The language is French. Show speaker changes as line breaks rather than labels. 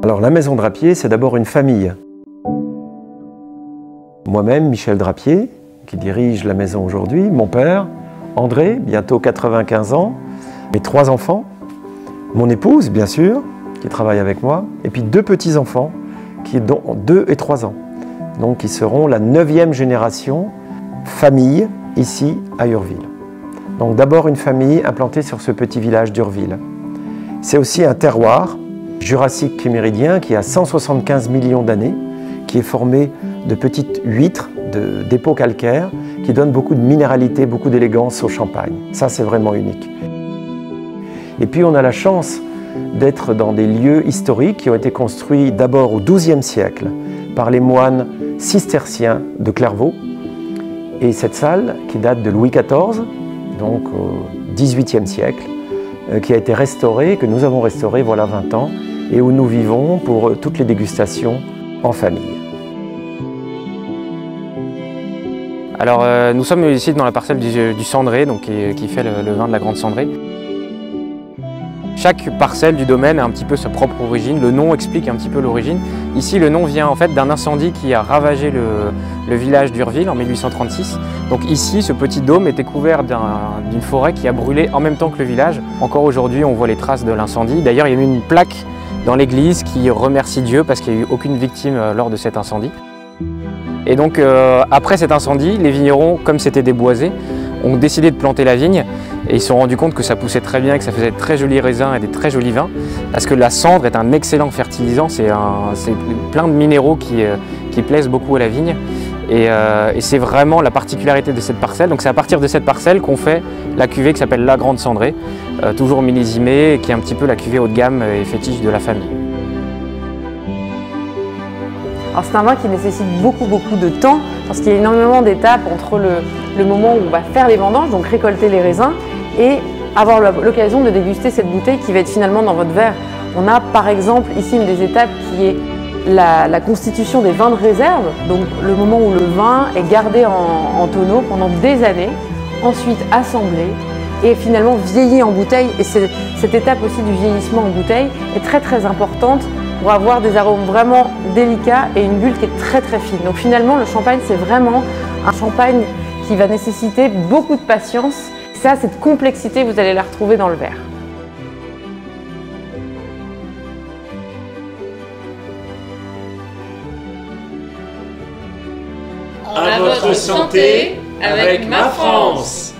Alors la maison Drapier, c'est d'abord une famille. Moi-même, Michel Drapier, qui dirige la maison aujourd'hui, mon père, André, bientôt 95 ans, mes 3 enfants, mon épouse, bien sûr, qui travaille avec moi, et puis 2 petits-enfants, qui ont 2 et 3 ans. Donc qui seront la 9e génération famille ici à Urville. Donc d'abord une famille implantée sur ce petit village d'Urville. C'est aussi un terroir jurassique méridien qui a 175 millions d'années, qui est formé de petites huîtres, de dépôts calcaires, qui donnent beaucoup de minéralité, beaucoup d'élégance au champagne. Ça, c'est vraiment unique. Et puis on a la chance d'être dans des lieux historiques qui ont été construits d'abord au XIIe siècle par les moines cisterciens de Clairvaux. Et cette salle, qui date de Louis XIV, donc au XVIIIe siècle, qui a été restaurée, que nous avons restaurée voilà 20 ans, et où nous vivons pour toutes les dégustations en famille.
Alors nous sommes ici dans la parcelle du cendré, donc, qui fait le vin de la Grande Cendrée. Chaque parcelle du domaine a un petit peu sa propre origine, le nom explique un petit peu l'origine. Ici le nom vient en fait d'un incendie qui a ravagé le village d'Urville en 1836. Donc ici ce petit dôme était couvert d'une forêt qui a brûlé en même temps que le village. Encore aujourd'hui on voit les traces de l'incendie. D'ailleurs il y a eu une plaque dans l'église qui remercie Dieu parce qu'il n'y a eu aucune victime lors de cet incendie. Et donc après cet incendie, les vignerons, comme c'était déboisé, ont décidé de planter la vigne et ils se sont rendus compte que ça poussait très bien, que ça faisait de très jolis raisins et des très jolis vins parce que la cendre est un excellent fertilisant, c'est plein de minéraux qui plaisent beaucoup à la vigne et c'est vraiment la particularité de cette parcelle. Donc c'est à partir de cette parcelle qu'on fait la cuvée qui s'appelle la Grande Cendrée, toujours millésimée, qui est un petit peu la cuvée haut de gamme et fétiche de la famille.
Alors c'est un vin qui nécessite beaucoup de temps parce qu'il y a énormément d'étapes entre le moment où on va faire les vendanges, donc récolter les raisins, et avoir l'occasion de déguster cette bouteille qui va être finalement dans votre verre. On a par exemple ici une des étapes qui est la constitution des vins de réserve, donc le moment où le vin est gardé en tonneau pendant des années, ensuite assemblé et finalement vieilli en bouteille. Et cette étape aussi du vieillissement en bouteille est très importante pour avoir des arômes vraiment délicats et une bulle qui est très fine. Donc finalement le champagne c'est vraiment un champagne qui va nécessiter beaucoup de patience. Ça, cette complexité, vous allez la retrouver dans le verre.
À votre santé avec Ma France!